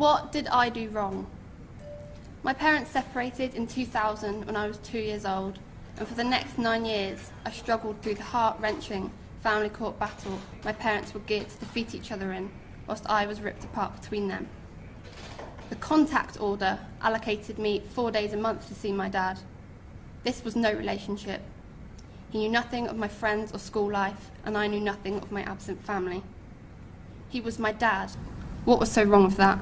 What did I do wrong? My parents separated in 2000 when I was 2 years old, and for the next 9 years I struggled through the heart-wrenching family court battle my parents were geared to defeat each other in, whilst I was ripped apart between them. The contact order allocated me 4 days a month to see my dad. This was no relationship. He knew nothing of my friends or school life, and I knew nothing of my absent family. He was my dad. What was so wrong with that?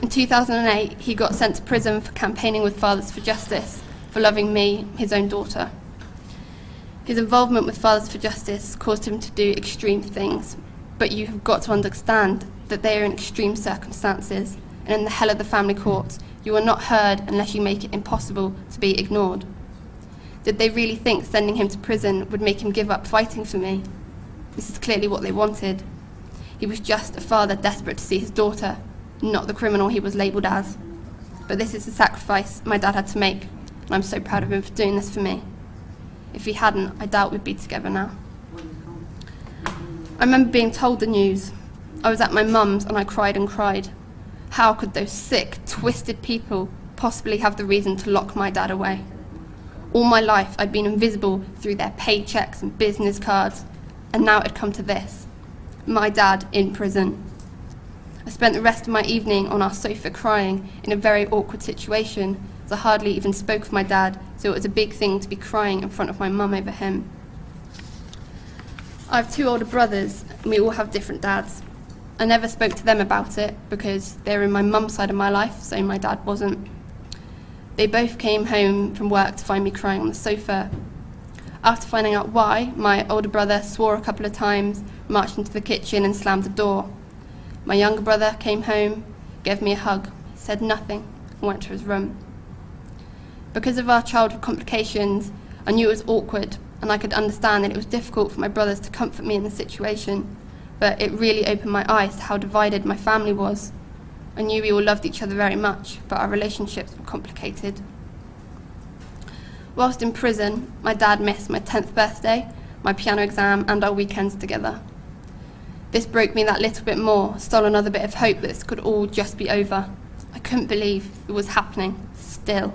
In 2008, he got sent to prison for campaigning with Fathers for Justice for loving me, his own daughter. His involvement with Fathers for Justice caused him to do extreme things, but you have got to understand that they are in extreme circumstances, and in the hell of the family courts, you are not heard unless you make it impossible to be ignored. Did they really think sending him to prison would make him give up fighting for me? This is clearly what they wanted. He was just a father desperate to see his daughter, not the criminal he was labelled as. But this is the sacrifice my dad had to make, and I'm so proud of him for doing this for me. If he hadn't, I doubt we'd be together now. I remember being told the news. I was at my mum's and I cried and cried. How could those sick, twisted people possibly have the reason to lock my dad away? All my life I'd been invisible through their paychecks and business cards, and now it had come to this. My dad in prison. I spent the rest of my evening on our sofa crying in a very awkward situation, as I hardly even spoke with my dad, so it was a big thing to be crying in front of my mum over him. I have 2 older brothers, and we all have different dads. I never spoke to them about it because they were in my mum's side of my life, so my dad wasn't. They both came home from work to find me crying on the sofa. After finding out why, my older brother swore a couple of times, marched into the kitchen and slammed the door. My younger brother came home, gave me a hug, said nothing, and went to his room. Because of our childhood complications, I knew it was awkward, and I could understand that it was difficult for my brothers to comfort me in the situation, but it really opened my eyes to how divided my family was. I knew we all loved each other very much, but our relationships were complicated. Whilst in prison, my dad missed my 10th birthday, my piano exam, and our weekends together. This broke me that little bit more, stole another bit of hope that this could all just be over. I couldn't believe it was happening, still.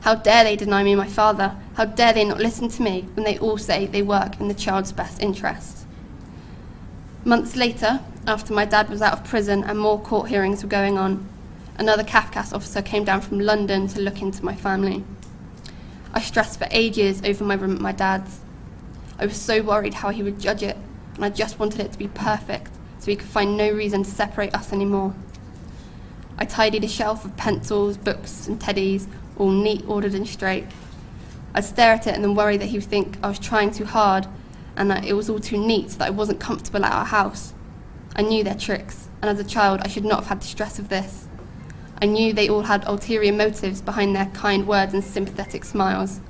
How dare they deny me my father? How dare they not listen to me when they all say they work in the child's best interest? Months later, after my dad was out of prison and more court hearings were going on, another CAFCAS officer came down from London to look into my family. I stressed for ages over my room at my dad's. I was so worried how he would judge it, and I just wanted it to be perfect so he could find no reason to separate us anymore. I tidied a shelf of pencils, books and teddies, all neat, ordered and straight. I'd stare at it and then worry that he would think I was trying too hard and that it was all too neat, so that I wasn't comfortable at our house. I knew their tricks, and as a child I should not have had the stress of this. I knew they all had ulterior motives behind their kind words and sympathetic smiles.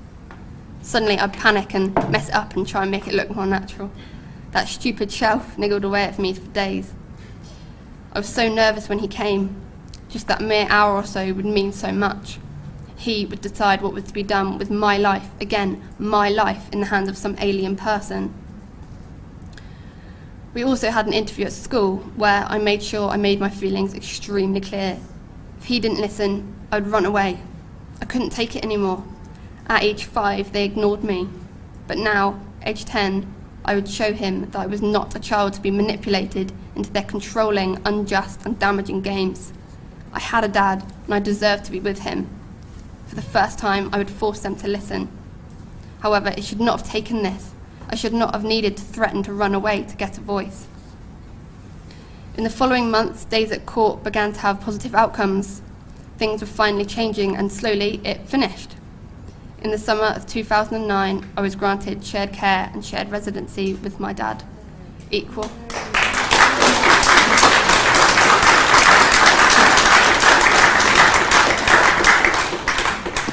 Suddenly I'd panic and mess it up and try and make it look more natural. That stupid shelf niggled away at me for days. I was so nervous when he came. Just that mere hour or so would mean so much. He would decide what was to be done with my life, again, my life, in the hands of some alien person. We also had an interview at school where I made sure I made my feelings extremely clear. If he didn't listen, I'd run away. I couldn't take it anymore. At age 5, they ignored me. But now, age 10, I would show him that I was not a child to be manipulated into their controlling, unjust and damaging games. I had a dad, and I deserved to be with him. For the first time, I would force them to listen. However, it should not have taken this. I should not have needed to threaten to run away to get a voice. In the following months, days at court began to have positive outcomes. Things were finally changing, and slowly it finished. In the summer of 2009, I was granted shared care and shared residency with my dad. Equal.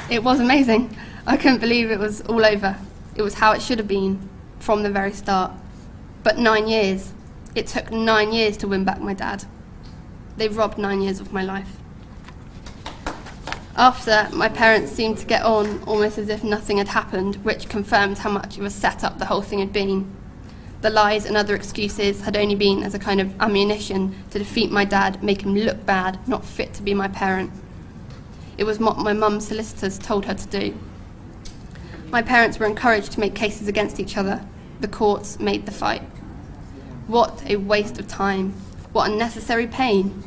It was amazing. I couldn't believe it was all over. It was how it should have been from the very start. But 9 years. It took 9 years to win back my dad. They robbed 9 years of my life. After, my parents seemed to get on almost as if nothing had happened, which confirmed how much of a set-up the whole thing had been. The lies and other excuses had only been as a kind of ammunition to defeat my dad, make him look bad, not fit to be my parent. It was what my mum's solicitors told her to do. My parents were encouraged to make cases against each other. The courts made the fight. What a waste of time. What unnecessary pain.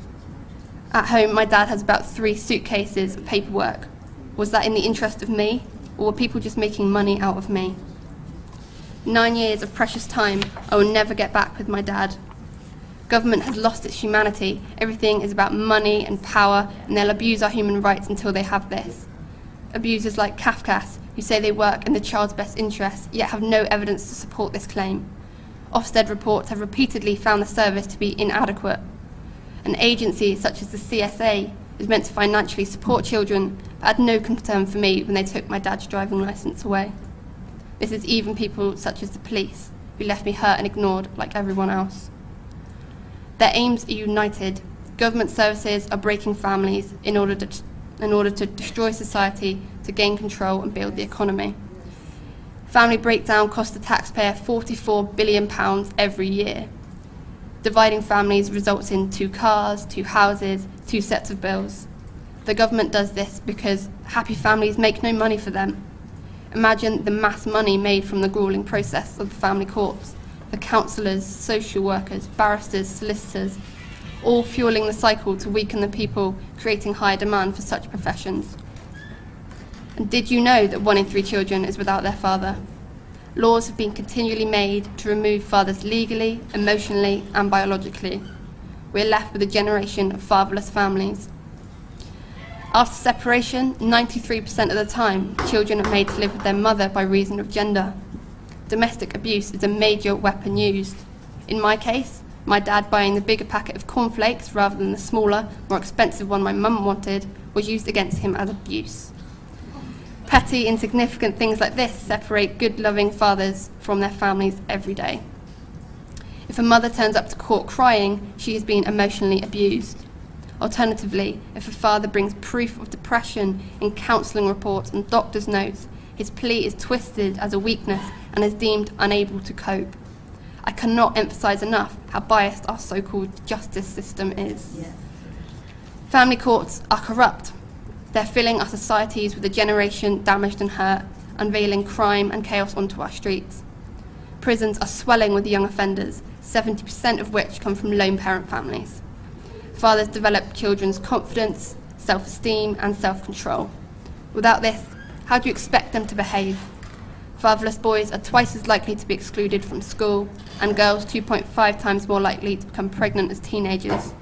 At home, my dad has about 3 suitcases of paperwork. Was that in the interest of me, or were people just making money out of me? 9 years of precious time I will never get back with my dad. Government has lost its humanity. Everything is about money and power, and they'll abuse our human rights until they have this. Abusers like Kafkas, who say they work in the child's best interest, yet have no evidence to support this claim. Ofsted reports have repeatedly found the service to be inadequate. An agency such as the CSA is meant to financially support children, but had no concern for me when they took my dad's driving licence away. This is even people such as the police, who left me hurt and ignored like everyone else. Their aims are united. Government services are breaking families in order to destroy society, to gain control and build the economy. Family breakdown costs the taxpayer £44 billion every year. Dividing families results in 2 cars, 2 houses, 2 sets of bills. The government does this because happy families make no money for them. Imagine the mass money made from the gruelling process of the family courts, the counsellors, social workers, barristers, solicitors, all fueling the cycle to weaken the people, creating higher demand for such professions. And did you know that 1 in 3 children is without their father? Laws have been continually made to remove fathers legally, emotionally, and biologically. We're left with a generation of fatherless families. After separation, 93% of the time, children are made to live with their mother by reason of gender. Domestic abuse is a major weapon used. In my case, my dad buying the bigger packet of cornflakes rather than the smaller, more expensive one my mum wanted was used against him as abuse. Petty, insignificant things like this separate good, loving fathers from their families every day. If a mother turns up to court crying, she has been emotionally abused. Alternatively, if a father brings proof of depression in counselling reports and doctor's notes, his plea is twisted as a weakness and is deemed unable to cope. I cannot emphasise enough how biased our so-called justice system is. Yeah. Family courts are corrupt. They're filling our societies with a generation damaged and hurt, unveiling crime and chaos onto our streets. Prisons are swelling with young offenders, 70% of which come from lone parent families. Fathers develop children's confidence, self-esteem and self-control. Without this, how do you expect them to behave? Fatherless boys are twice as likely to be excluded from school, and girls 2.5 times more likely to become pregnant as teenagers.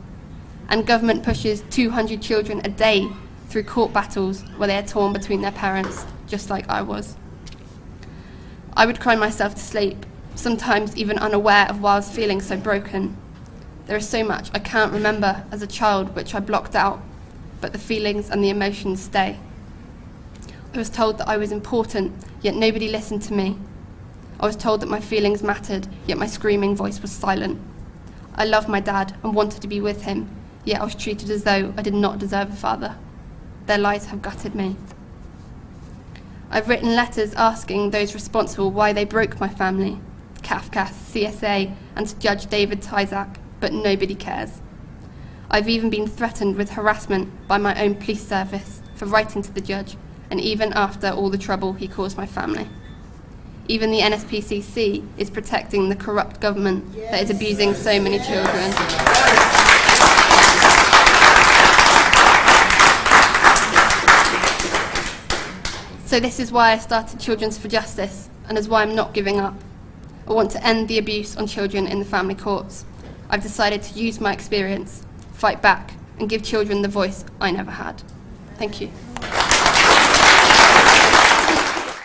And government pushes 200 children a day through court battles where they are torn between their parents, just like I was. I would cry myself to sleep, sometimes even unaware of why I was feeling so broken. There is so much I can't remember as a child which I blocked out, but the feelings and the emotions stay. I was told that I was important, yet nobody listened to me. I was told that my feelings mattered, yet my screaming voice was silent. I loved my dad and wanted to be with him, yet I was treated as though I did not deserve a father. Their lies have gutted me. I've written letters asking those responsible why they broke my family, Kafkas, CSA, and to Judge David Tyzak, but nobody cares. I've even been threatened with harassment by my own police service for writing to the judge, and even after all the trouble he caused my family. Even the NSPCC is protecting the corrupt government that is abusing so many children. So this is why I started Children's for Justice, and is why I'm not giving up. I want to end the abuse on children in the family courts. I've decided to use my experience, fight back, and give children the voice I never had. Thank you.